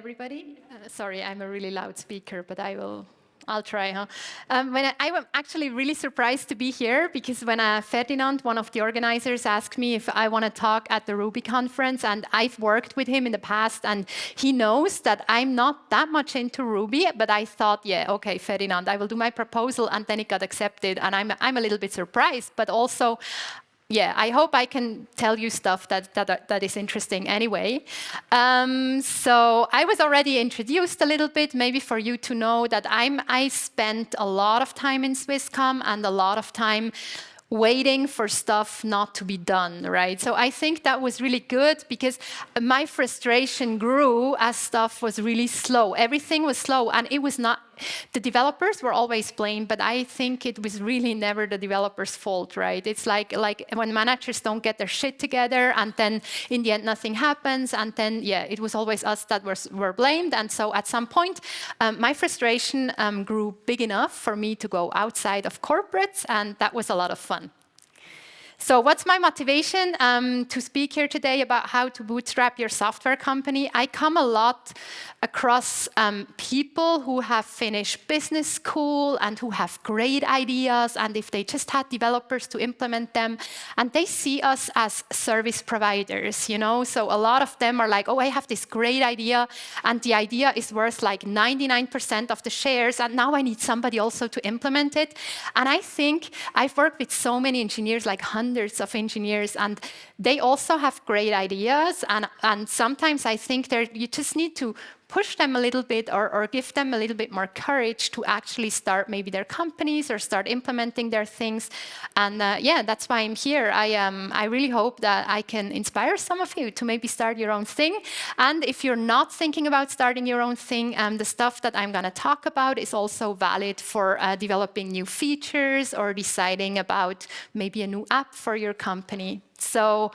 everybody. Sorry, I'm a really loud speaker, but I'll try, huh? I'm actually really surprised to be here because when Ferdinand, one of the organizers, asked me if I want to talk at the Ruby conference, and I've worked with him in the past, and he knows that I'm not that much into Ruby, but I thought, yeah, okay, Ferdinand, I will do my proposal, and then it got accepted, and I'm a little bit surprised, but also, yeah, I hope I can tell you stuff that is interesting anyway. So I was already introduced a little bit, maybe for you to know that I spent a lot of time in Swisscom and a lot of time waiting for stuff not to be done, right? So I think that was really good because my frustration grew as stuff was really slow. Everything was slow, and it was not, the developers were always blamed, but I think it was really never the developers' fault, right? It's like when managers don't get their shit together, and then in the end nothing happens, and then, yeah, it was always us that were blamed. And so at some point, my frustration grew big enough for me to go outside of corporates, and that was a lot of fun. So what's my motivation to speak here today about how to bootstrap your software company? I come a lot across people who have finished business school and who have great ideas, and if they just had developers to implement them, and they see us as service providers, you know? So a lot of them are like, oh, I have this great idea, and the idea is worth like 99% of the shares, and now I need somebody also to implement it. And I think I've worked with so many engineers, like hundreds of engineers, and they also have great ideas, and sometimes I think you just need to push them a little bit or give them a little bit more courage to actually start maybe their companies or start implementing their things. And yeah, that's why I'm here. I really hope that I can inspire some of you to maybe start your own thing. And if you're not thinking about starting your own thing, the stuff that I'm going to talk about is also valid for developing new features or deciding about maybe a new app for your company. So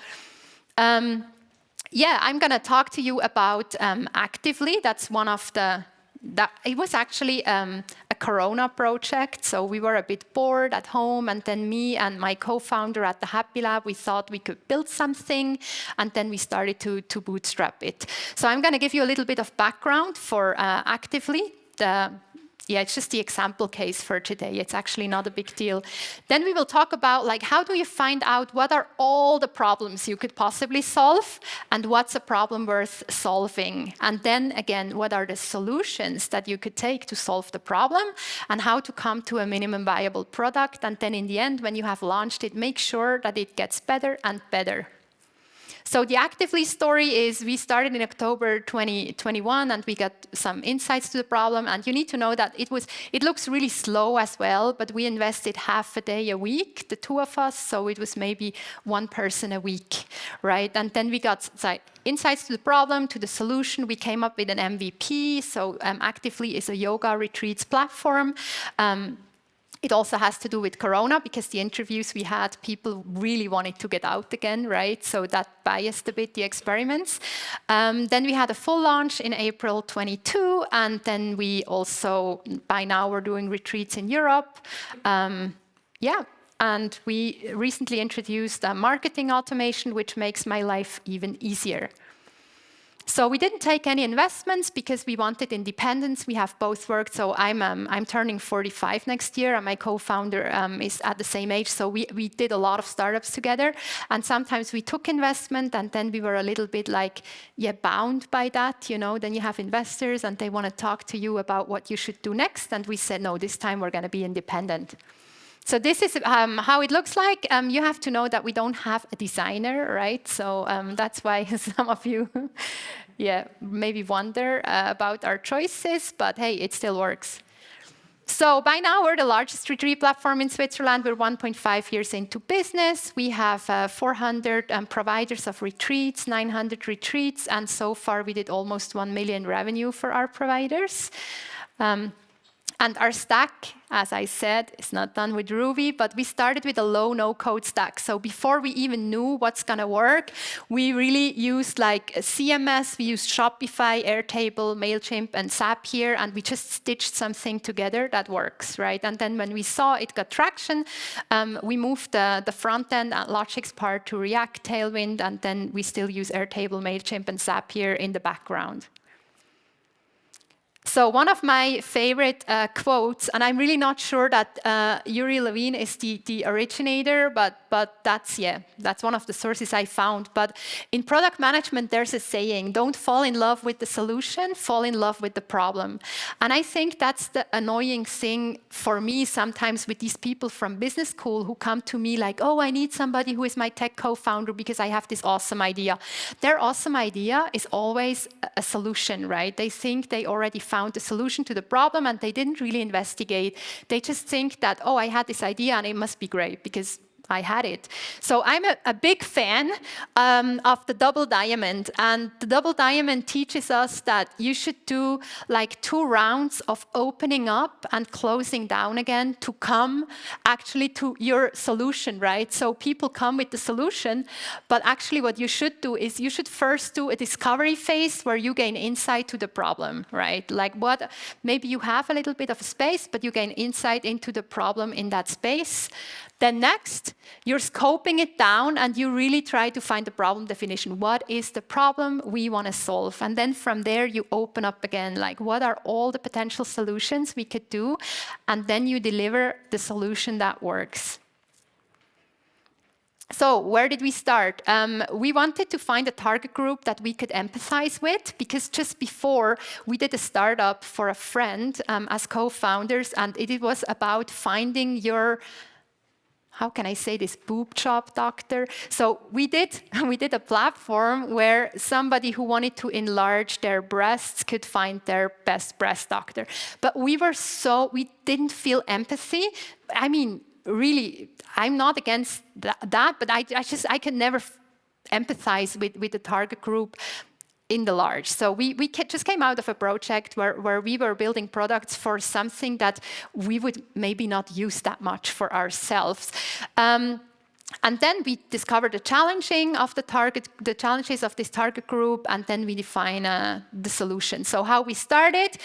yeah, I'm going to talk to you about Actively. That's one of it was actually a Corona project. So we were a bit bored at home, and then me and my co-founder at the Happy Lab, we thought we could build something, and then we started to bootstrap it. So I'm going to give you a little bit of background for Actively. Yeah, it's just the example case for today. It's actually not a big deal. Then we will talk about like how do you find out what are all the problems you could possibly solve and what's a problem worth solving. And then again, what are the solutions that you could take to solve the problem and how to come to a minimum viable product. And then in the end, when you have launched it, make sure that it gets better and better. So the Actively story is we started in October 2021, and we got some insights to the problem. And you need to know that it looks really slow as well, but we invested half a day a week, the two of us. So it was maybe one person a week, right? And then we got insights to the problem, to the solution. We came up with an MVP. So Actively is a yoga retreats platform. It also has to do with Corona, because the interviews we had, people really wanted to get out again, right? So that biased a bit the experiments. Then we had a full launch in April 22, and then we also, by now, we're doing retreats in Europe. Yeah, and we recently introduced marketing automation, which makes my life even easier. So we didn't take any investments because we wanted independence. We have both worked. So I'm turning 45 next year, and my co-founder is at the same age. So we did a lot of startups together. And sometimes we took investment, and then we were a little bit like, yeah, bound by that. You know, then you have investors, and they want to talk to you about what you should do next. And we said, no, this time we're going to be independent. So this is how it looks like. You have to know that we don't have a designer, right? So that's why some of you, yeah, maybe wonder about our choices, but hey, it still works. So by now, we're the largest retreat platform in Switzerland. We're 1.5 years into business. We have 400 providers of retreats, 900 retreats, and so far we did almost 1 million revenue for our providers. And our stack, as I said, is not done with Ruby, but we started with a low no-code stack. So before we even knew what's going to work, we really used like a CMS. We used Shopify, Airtable, MailChimp, and Zapier, and we just stitched something together that works, right? And then when we saw it got traction, we moved the front end and Logix part to React, Tailwind, and then we still use Airtable, MailChimp, and Zapier in the background. So one of my favorite quotes, and I'm really not sure that Yuri Levine is the originator, but that's one of the sources I found. But in product management, there's a saying, don't fall in love with the solution, fall in love with the problem. And I think that's the annoying thing for me sometimes with these people from business school who come to me like, oh, I need somebody who is my tech co-founder because I have this awesome idea. Their awesome idea is always a solution, right? They think they already found the solution to the problem and they didn't really investigate. They just think that, oh, I had this idea and it must be great because I had it. So I'm a big fan of the double diamond. And the double diamond teaches us that you should do like 2 rounds of opening up and closing down again to come actually to your solution, right? So people come with the solution, but actually what you should do is you should first do a discovery phase where you gain insight to the problem, right? Like what, maybe you have a little bit of space, but you gain insight into the problem in that space. Then next, you're scoping it down and you really try to find the problem definition. What is the problem we want to solve? And then from there, you open up again, like what are all the potential solutions we could do? And then you deliver the solution that works. So where did we start? We wanted to find a target group that we could empathize with, because just before we did a startup for a friend as co-founders, and it was about finding your, how can I say this, boob job doctor? So we did a platform where somebody who wanted to enlarge their breasts could find their best breast doctor. But we didn't feel empathy. I mean, really, I'm not against that, but I can never empathize with the target group in the large. So we just came out of a project where we were building products for something that we would maybe not use that much for ourselves. And then we discovered the challenges of this target group, and then we define the solution. So how we started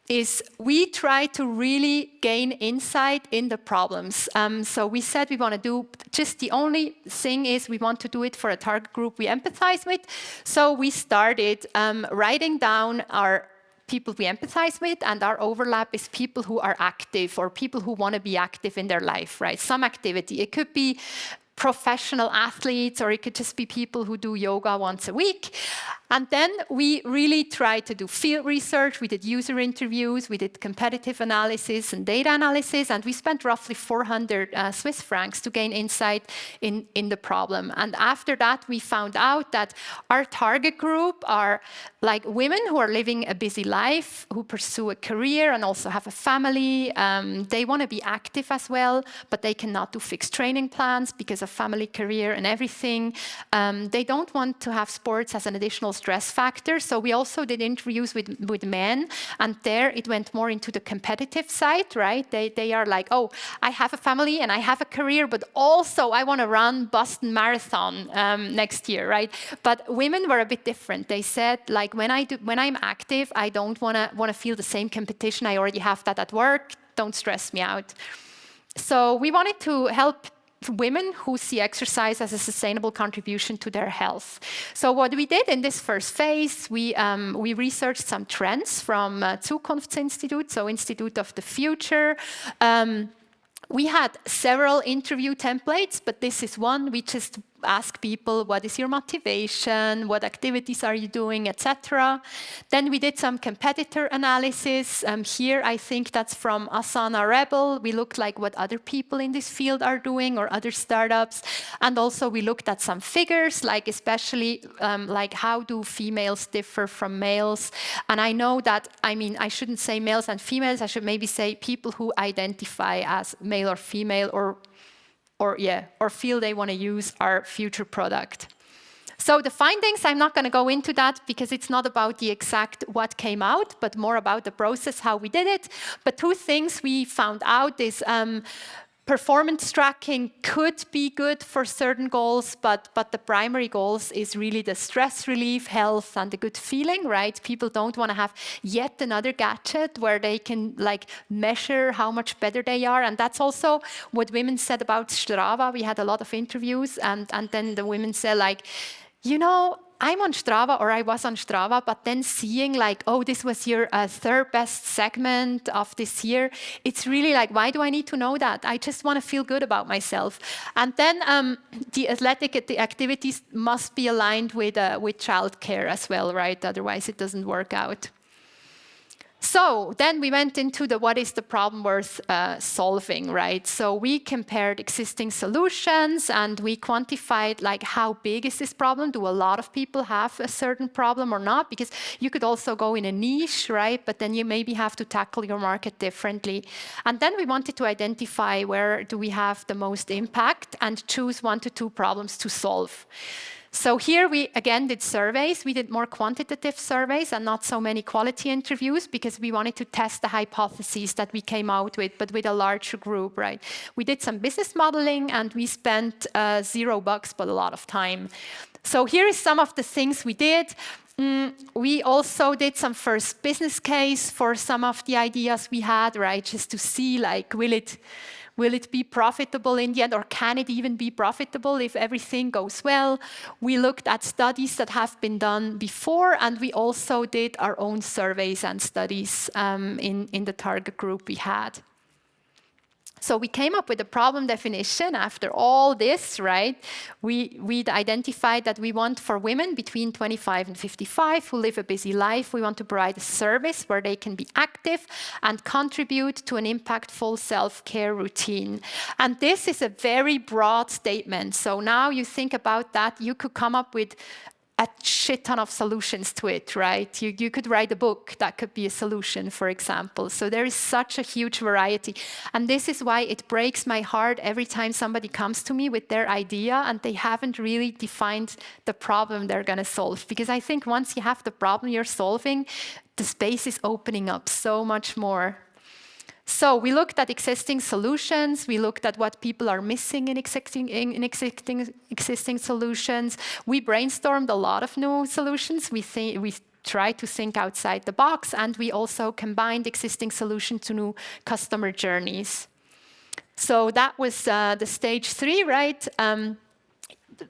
is we try to really gain insight in the problems. So we said we want to do, just the only thing is we want to do it for a target group we empathize with. So we started writing down our people we empathize with, and our overlap is people who are active or people who want to be active in their life, right? Some activity. It could be professional athletes, or it could just be people who do yoga once a week. And then we really tried to do field research. We did user interviews, we did competitive analysis and data analysis, and we spent roughly 400 Swiss francs to gain insight in the problem. And after that, we found out that our target group are like women who are living a busy life, who pursue a career and also have a family. They want to be active as well, but they cannot do fixed training plans because of family, career, and everything. They don't want to have sports as an additional stress factor. So we also did interviews with men, and there it went more into the competitive side, right? They are like, oh, I have a family and I have a career, but also I want to run Boston Marathon next year, right? But women were a bit different. They said, like, when I'm active, I don't want to feel the same competition. I already have that at work. Don't stress me out. So we wanted to help women who see exercise as a sustainable contribution to their health. So what we did in this first phase, we researched some trends from Zukunftsinstitut, so Institute of the Future. We had several interview templates, but this is one. We just ask people, what is your motivation? What activities are you doing, etc. Then we did some competitor analysis. Here, I think that's from Asana Rebel. We looked like what other people in this field are doing or other startups. And also we looked at some figures, like especially like how do females differ from males? And I know that, I mean, I shouldn't say males and females. I should maybe say people who identify as male or female or feel they want to use our future product. So the findings, I'm not going to go into that because it's not about the exact what came out, but more about the process, how we did it. But 2 things we found out is performance tracking could be good for certain goals, but the primary goals is really the stress relief, health, and the good feeling, right? People don't want to have yet another gadget where they can like measure how much better they are. And that's also what women said about Strava. We had a lot of interviews, and then the women said like, you know, I'm on Strava, or I was on Strava, but then seeing like, oh, this was your third best segment of this year, it's really like, why do I need to know that? I just want to feel good about myself. And then the activities must be aligned with childcare as well, right? Otherwise, it doesn't work out. So then we went into what is the problem worth solving, right? So we compared existing solutions and we quantified like how big is this problem? Do a lot of people have a certain problem or not? Because you could also go in a niche, right? But then you maybe have to tackle your market differently. And then we wanted to identify where do we have the most impact and choose 1 to 2 problems to solve. So here we, again, did surveys. We did more quantitative surveys and not so many quality interviews because we wanted to test the hypotheses that we came out with, but with a larger group, right? We did some business modeling and we spent $0, but a lot of time. So here is some of the things we did. We also did some first business case for some of the ideas we had, right? Just to see, like, will it be profitable in the end, or can it even be profitable if everything goes well? We looked at studies that have been done before, and we also did our own surveys and studies in the target group we had. So we came up with a problem definition after all this, right? We'd identified that we want for women between 25 and 55 who live a busy life, we want to provide a service where they can be active and contribute to an impactful self-care routine. And this is a very broad statement. So now you think about that, you could come up with a shit ton of solutions to it, right? You could write a book that could be a solution, for example. So there is such a huge variety. And this is why it breaks my heart every time somebody comes to me with their idea and they haven't really defined the problem they're going to solve. Because I think once you have the problem you're solving, the space is opening up so much more. So we looked at existing solutions. We looked at what people are missing in existing solutions. We brainstormed a lot of new solutions. We tried to think outside the box, and we also combined existing solutions to new customer journeys. So that was the stage 3, right?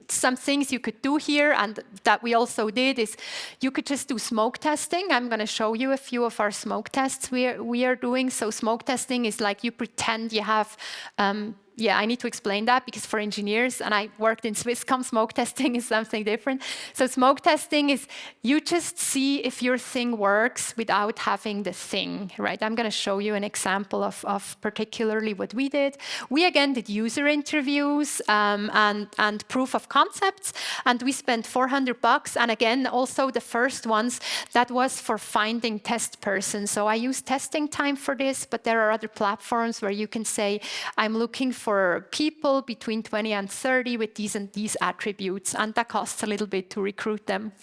Some things you could do here, and that we also did, is you could just do smoke testing. I'm going to show you a few of our smoke tests we are doing. So smoke testing is like you pretend you have I need to explain that because for engineers, and I worked in Swisscom, smoke testing is something different. So smoke testing is you just see if your thing works without having the thing, right? I'm going to show you an example of particularly what we did. We again did user interviews and proof of concepts, and we spent $400. And again, also the first ones, that was for finding test persons. So I use Testing Time for this, but there are other platforms where you can say, I'm looking for people between 20 and 30 with these and these attributes, and that costs a little bit to recruit them.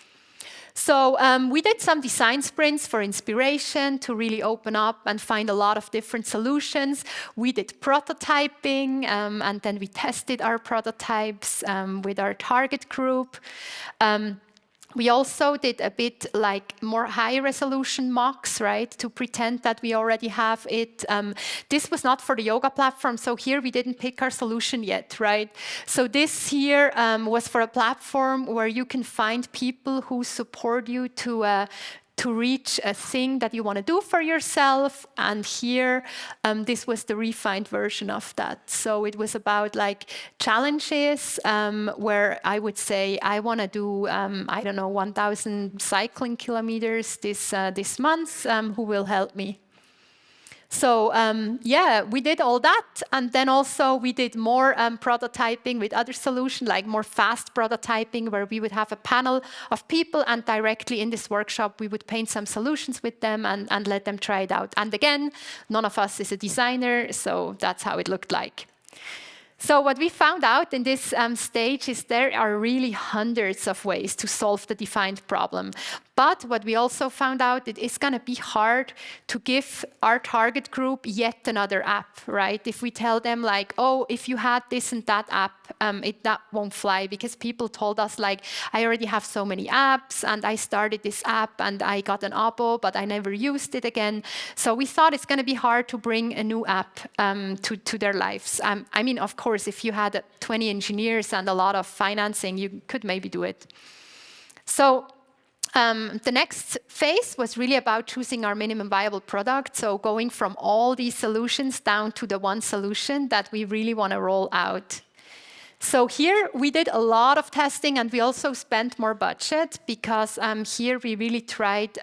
So we did some design sprints for inspiration to really open up and find a lot of different solutions. We did prototyping, and then we tested our prototypes with our target group. We also did a bit like more high-resolution mocks, right, to pretend that we already have it. This was not for the yoga platform, so here we didn't pick our solution yet, right? So this here was for a platform where you can find people who support you to reach a thing that you want to do for yourself. And here, this was the refined version of that. So it was about like challenges where I would say, I want to do, 1,000 cycling kilometers this month. Who will help me? So we did all that, and then also we did more prototyping with other solutions, like more fast prototyping, where we would have a panel of people, and directly in this workshop we would paint some solutions with them and let them try it out. And again, none of us is a designer, so that's how it looked like. So what we found out in this stage is there are really hundreds of ways to solve the defined problem. But what we also found out, it is going to be hard to give our target group yet another app, right? If we tell them like, oh, if you had this and that app, that won't fly, because people told us like, I already have so many apps and I started this app and I got an abo, but I never used it again. So we thought it's going to be hard to bring a new app to their lives. I mean, of course, if you had 20 engineers and a lot of financing, you could maybe do it. So the next phase was really about choosing our minimum viable product. So going from all these solutions down to the one solution that we really want to roll out. So here we did a lot of testing, and we also spent more budget because here we really tried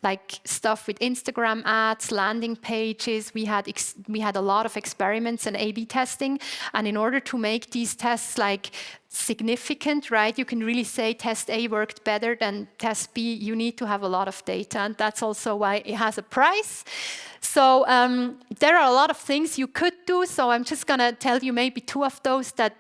like stuff with Instagram ads, landing pages. We had a lot of experiments and A/B testing, and in order to make these tests like significant, right? You can really say test A worked better than test B. You need to have a lot of data, and that's also why it has a price. So there are a lot of things you could do. So I'm just going to tell you maybe 2 of those that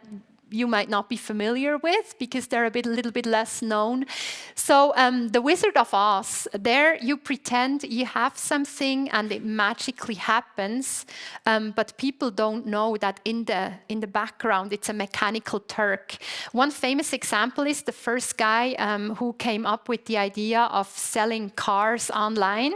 you might not be familiar with because they're a little bit less known. So the Wizard of Oz, there you pretend you have something and it magically happens, but people don't know that in the background it's a mechanical Turk. One famous example is the first guy who came up with the idea of selling cars online.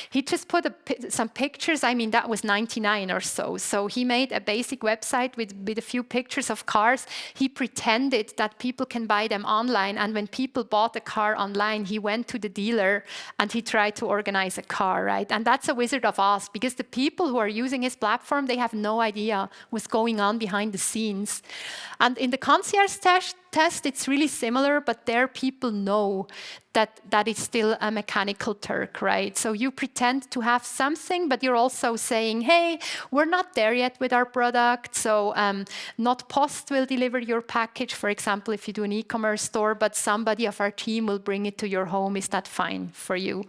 He just put some pictures. I mean, that was 99 or so. So he made a basic website with a few pictures of cars. He pretended that people can buy them online, and when people bought a car online, he went to the dealer and he tried to organize a car, right? And that's a Wizard of Oz, because the people who are using his platform, they have no idea what's going on behind the scenes. And in the concierge test, it's really similar, but there people know that it's still a mechanical Turk, right? So you pretend to have something, but you're also saying, hey, we're not there yet with our product, so not Post will deliver your package, for example, if you do an e-commerce store, but somebody of our team will bring it to your home. Is that fine for you?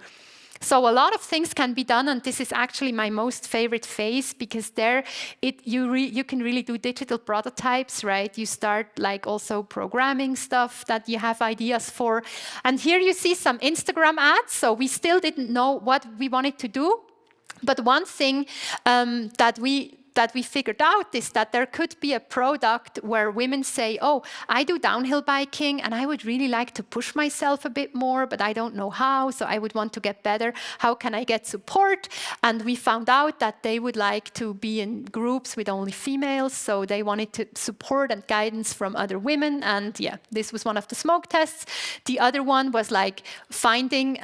So a lot of things can be done, and this is actually my most favorite phase, because there you can really do digital prototypes, right? You start like also programming stuff that you have ideas for. And here you see some Instagram ads. So we still didn't know what we wanted to do. But one thing that we figured out is that there could be a product where women say, oh, I do downhill biking and I would really like to push myself a bit more, but I don't know how, so I would want to get better. How can I get support? And we found out that they would like to be in groups with only females, so they wanted to support and guidance from other women. And yeah, this was one of the smoke tests. The other one was like finding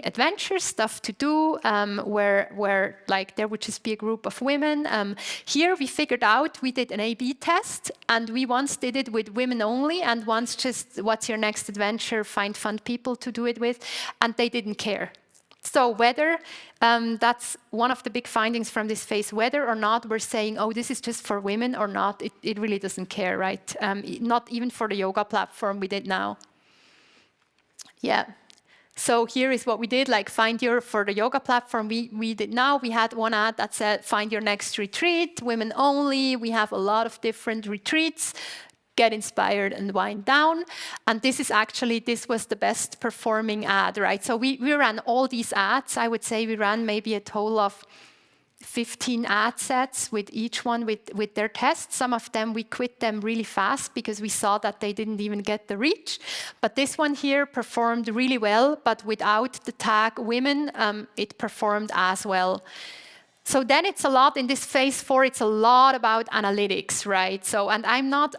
adventure stuff to do, where like there would just be a group of women. Here we figured out, we did an A/B test, and we once did it with women only, and once just, what's your next adventure, find fun people to do it with, and they didn't care. So whether, that's one of the big findings from this phase, whether or not we're saying, oh, this is just for women or not, it really doesn't care, right? Not even for the yoga platform we did now. Yeah. So here is what we did, like for the yoga platform we did now. We had one ad that said, find your next retreat, women only. We have a lot of different retreats. Get inspired and wind down. And this was the best performing ad, right? So we ran all these ads. I would say we ran maybe a total of 15 ad sets, with each one with their tests. Some of them we quit them really fast because we saw that they didn't even get the reach. But this one here performed really well, but without the tag women, it performed as well. So then it's a lot in this phase 4, it's a lot about analytics, right? So, and I'm not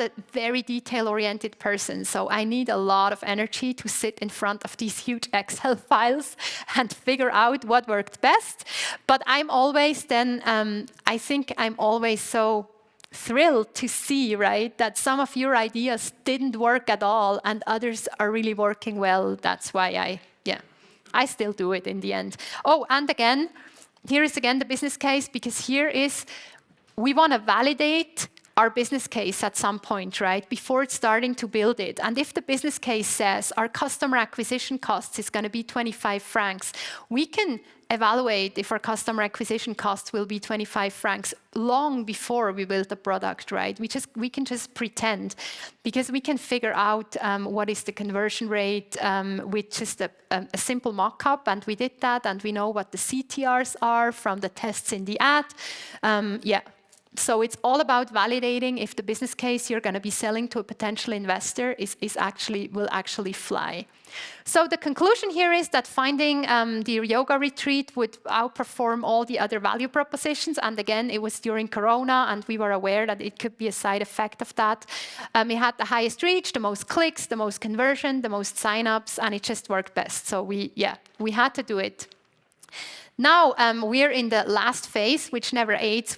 a very detail-oriented person, so I need a lot of energy to sit in front of these huge Excel files and figure out what worked best. But I'm always then, I think I'm always so thrilled to see, right, that some of your ideas didn't work at all and others are really working well. That's why I still do it in the end. Oh, and again, here is again the business case, because here is, we want to validate our business case at some point, right, before it's starting to build it. And if the business case says our customer acquisition costs is going to be 25 francs, we can evaluate if our customer acquisition costs will be 25 francs long before we build the product, right? We can just pretend, because we can figure out what is the conversion rate with just a simple mock-up, and we did that, and we know what the CTRs are from the tests in the ad. Yeah. So it's all about validating if the business case you're going to be selling to a potential investor will actually fly. So the conclusion here is that finding the yoga retreat would outperform all the other value propositions. And again, it was during Corona, and we were aware that it could be a side effect of that. It had the highest reach, the most clicks, the most conversion, the most signups, and it just worked best. So we had to do it. Now we're in the last phase, which never ends,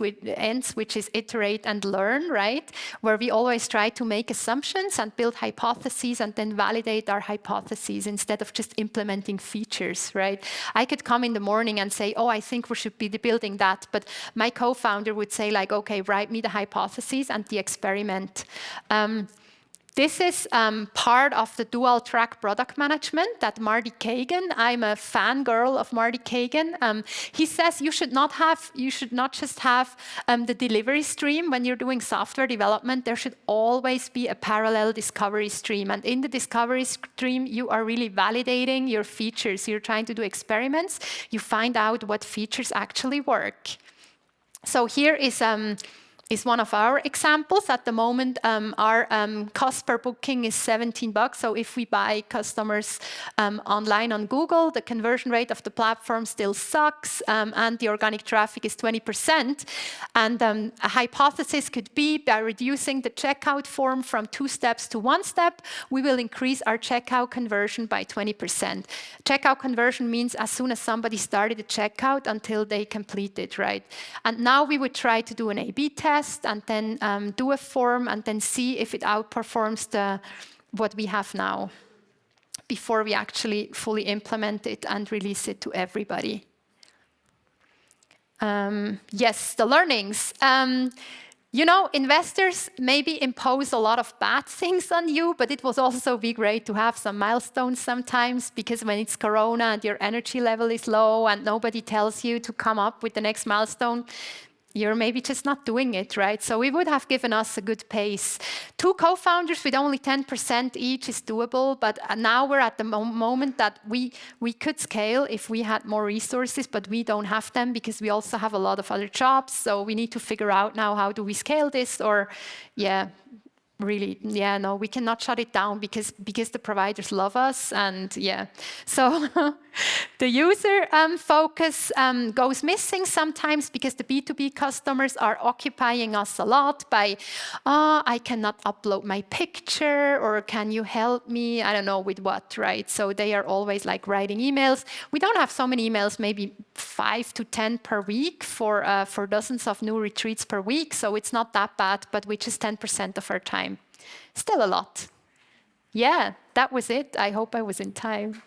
which is iterate and learn, right? Where we always try to make assumptions and build hypotheses and then validate our hypotheses instead of just implementing features, right? I could come in the morning and say, oh, I think we should be building that. But my co-founder would say, like, okay, write me the hypotheses and the experiment. This is part of the dual-track product management that Marty Kagan. I'm a fangirl of Marty Kagan. He says you should not just have the delivery stream when you're doing software development. There should always be a parallel discovery stream. And in the discovery stream, you are really validating your features. You're trying to do experiments. You find out what features actually work. So here is one of our examples. At the moment, our cost per booking is $17. So if we buy customers online on Google, the conversion rate of the platform still sucks, and the organic traffic is 20%. And a hypothesis could be by reducing the checkout form from 2 steps to 1 step, we will increase our checkout conversion by 20%. Checkout conversion means as soon as somebody started a checkout until they complete it, right? And now we would try to do an A/B test and then do a form and then see if it outperforms what we have now before we actually fully implement it and release it to everybody. Yes, the learnings. You know, investors maybe impose a lot of bad things on you, but it would also be great to have some milestones sometimes, because when it's Corona and your energy level is low and nobody tells you to come up with the next milestone, you're maybe just not doing it, right? So it would have given us a good pace. 2 co-founders with only 10% each is doable, but now we're at the moment that we could scale if we had more resources, but we don't have them because we also have a lot of other jobs. So we need to figure out now, how do we scale this? Or, really, no, we cannot shut it down because the providers love us, and so the user focus goes missing sometimes because the B2B customers are occupying us a lot by, I cannot upload my picture, or can you help me? I don't know with what, right? So they are always like writing emails. We don't have so many emails, maybe 5 to 10 per week for dozens of new retreats per week. So it's not that bad, but which is 10% of our time. Still a lot. Yeah, that was it. I hope I was in time.